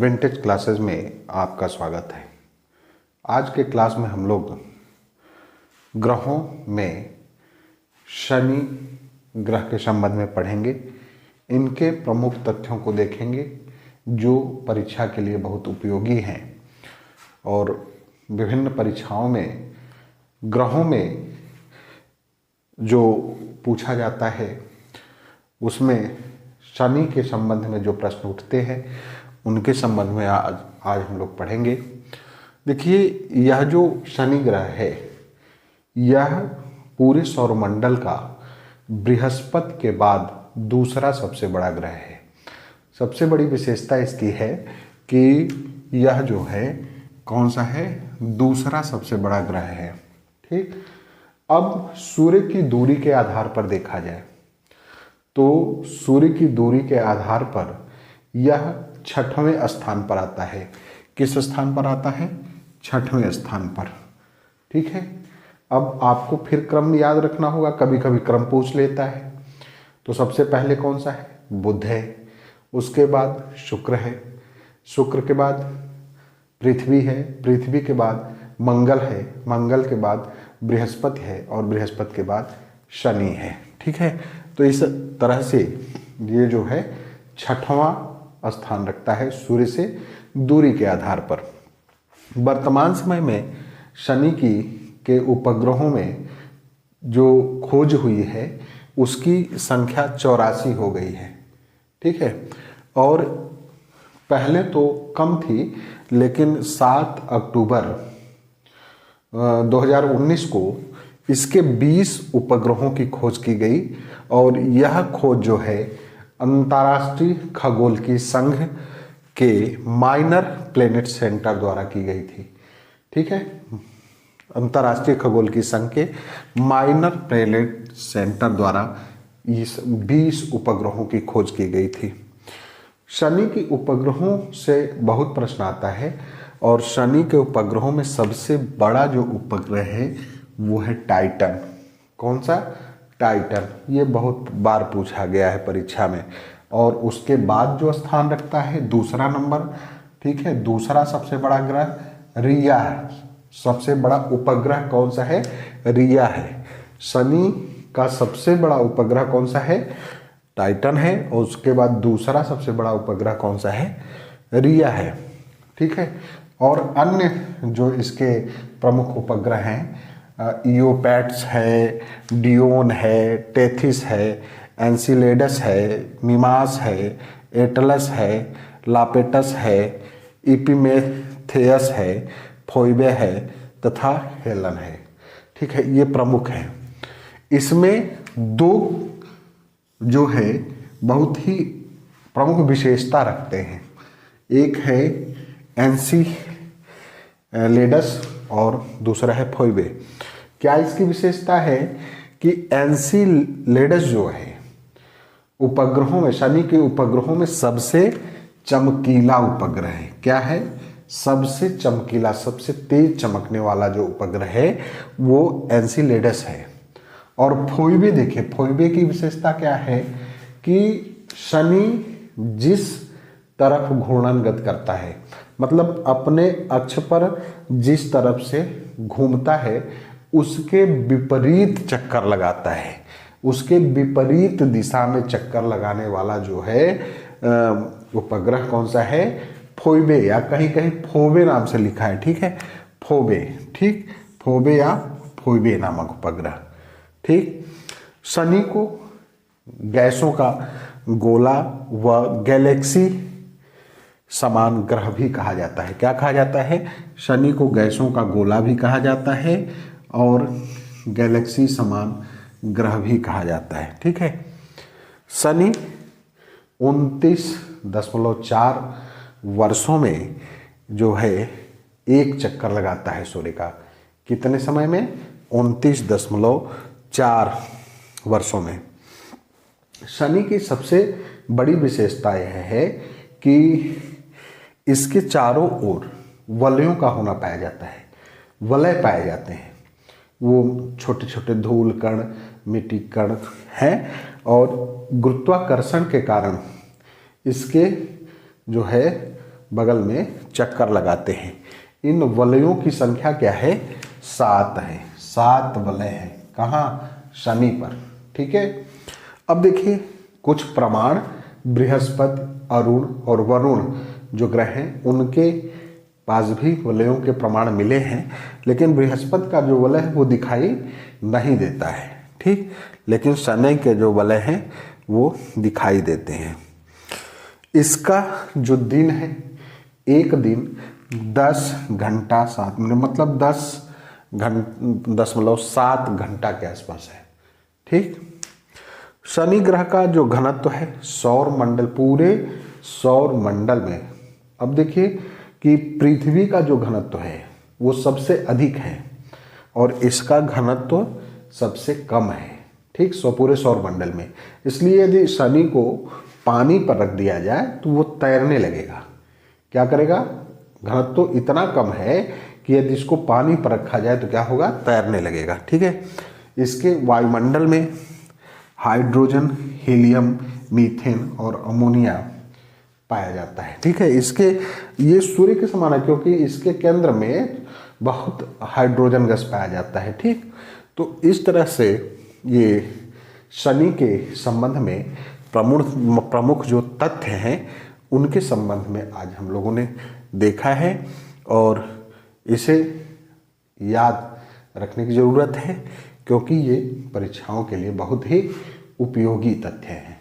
Vintage classes में आपका स्वागत है। आज के क्लास में हम लोग ग्रहों में शनि ग्रह के संबंध में पढ़ेंगे। इनके प्रमुख तथ्यों को देखेंगे जो परीक्षा के लिए बहुत उपयोगी हैं और विभिन्न परीक्षाओं में ग्रहों में जो पूछा जाता है उसमें शनि के संबंध में जो प्रश्न उठते हैं उनके संबंध में आज हम लोग पढ़ेंगे। देखिए, यह जो शनि ग्रह है यह पूरे सौरमंडल का बृहस्पति के बाद दूसरा सबसे बड़ा ग्रह है। सबसे बड़ी विशेषता इसकी है कि यह जो है कौन सा है, दूसरा सबसे बड़ा ग्रह है। ठीक, अब सूर्य की दूरी के आधार पर देखा जाए तो सूर्य की दूरी के आधार पर यह 6वें स्थान पर आता है। किस स्थान पर आता है? 6वें स्थान पर। ठीक है, अब आपको फिर क्रम याद रखना होगा, कभी कभी क्रम पूछ लेता है। तो सबसे पहले कौन सा है? बुध है, उसके बाद शुक्र है, शुक्र के बाद पृथ्वी है, पृथ्वी के बाद मंगल है, मंगल के बाद बृहस्पति है और बृहस्पति के बाद शनि है। ठीक है, तो इस तरह से ये जो है 6वां स्थान रखता है सूर्य से दूरी के आधार पर। वर्तमान समय में शनि के उपग्रहों में जो खोज हुई है उसकी संख्या 84 हो गई है। ठीक है, और पहले तो कम थी, लेकिन 7 अक्टूबर 2019 को इसके 20 उपग्रहों की खोज की गई और यह खोज जो है अंतर्राष्ट्रीय खगोल संघ के माइनर प्लेनेट सेंटर द्वारा की गई थी। ठीक है, अंतर्राष्ट्रीय खगोल संघ के माइनर प्लेनेट सेंटर द्वारा इस 20 उपग्रहों की खोज की गई थी। शनि के उपग्रहों से बहुत प्रश्न आता है और शनि के उपग्रहों में सबसे बड़ा जो उपग्रह है वो है टाइटन। कौन सा? टाइटन। ये बहुत बार पूछा गया है परीक्षा में। और उसके बाद जो स्थान रखता है दूसरा नंबर, ठीक है, दूसरा सबसे बड़ा ग्रह रिया है। सबसे बड़ा उपग्रह कौन सा है? रिया है। शनि का सबसे बड़ा उपग्रह कौन सा है? टाइटन है। और उसके बाद दूसरा सबसे बड़ा उपग्रह कौन सा है? रिया है। ठीक है, और अन्य जो इसके प्रमुख उपग्रह हैं इयोपैट्स है, डियोन है, टेथिस है, एंसिलेडस है, मिमास है, एटलस है, लापेटस है, इपिमेथेयस है, फोइबे है तथा हेलन है। ठीक है, ये प्रमुख हैं। इसमें दो जो है बहुत ही प्रमुख विशेषता रखते हैं। एक है एंसिलेडस और दूसरा है फोइबे। क्या इसकी विशेषता है कि एंसिलेडस जो है उपग्रहों में, शनि के उपग्रहों में सबसे चमकीला उपग्रह है। क्या है? सबसे चमकीला, सबसे तेज चमकने वाला जो उपग्रह है वो एंसिलेडस है। और फोइबे, देखिए फोइबे की विशेषता क्या है कि शनि जिस तरफ घूर्णनगत करता है, मतलब अपने अक्ष पर जिस तरफ से घूमता है उसके विपरीत चक्कर लगाता है। उसके विपरीत दिशा में चक्कर लगाने वाला जो है उपग्रह कौन सा है? फोइबे, या कहीं कहीं फोबे नाम से लिखा है। ठीक है, फोबे। ठीक, फोबे या फोइबे नामक उपग्रह। ठीक, शनि को गैसों का गोला व गैलेक्सी समान ग्रह भी कहा जाता है। क्या कहा जाता है? शनि को गैसों का गोला भी कहा जाता है और गैलेक्सी समान ग्रह भी कहा जाता है। ठीक है, शनि 29.4 वर्षों में जो है एक चक्कर लगाता है सूर्य का। कितने समय में? 29.4 वर्षों में। शनि की सबसे बड़ी विशेषता यह है कि इसके चारों ओर वलयों का होना पाया जाता है। वलय पाए जाते हैं, वो छोटे छोटे धूल कण, मिट्टी कण हैं और गुरुत्वाकर्षण के कारण इसके जो है बगल में चक्कर लगाते हैं। इन वलयों की संख्या क्या है? 7 है। 7 वलय है। कहाँ? शनि पर। ठीक है। अब देखिए कुछ प्रमाण बृहस्पति, अरुण और वरुण जो ग्रह हैं उनके पास भी वलयों के प्रमाण मिले हैं, लेकिन बृहस्पति का जो वलय है वो दिखाई नहीं देता है। ठीक, लेकिन शनि के जो वलय हैं वो दिखाई देते हैं। इसका जो दिन है, एक दिन 10 घंटा 7 मिनट, मतलब 10.7 घंटा के आसपास है। ठीक, शनि ग्रह का जो घनत्व है सौर मंडल, पूरे सौर मंडल में, अब देखिए कि पृथ्वी का जो घनत्व है वो सबसे अधिक है और इसका घनत्व सबसे कम है। ठीक, पूरे सौर मंडल में। इसलिए यदि शनि को पानी पर रख दिया जाए तो वो तैरने लगेगा। क्या करेगा? घनत्व इतना कम है कि यदि इसको पानी पर रखा जाए तो क्या होगा? तैरने लगेगा। ठीक है। इसके वायुमंडल में हाइड्रोजन, हीलियम, मीथेन और अमोनिया पाया जाता है। ठीक है। इसके ये सूर्य के समान है क्योंकि इसके केंद्र में बहुत हाइड्रोजन गैस पाया जाता है। ठीक, तो इस तरह से ये शनि के संबंध में प्रमुख जो तथ्य हैं उनके संबंध में आज हम लोगों ने देखा है और इसे याद रखने की ज़रूरत है क्योंकि ये परीक्षाओं के लिए बहुत ही उपयोगी तथ्य हैं।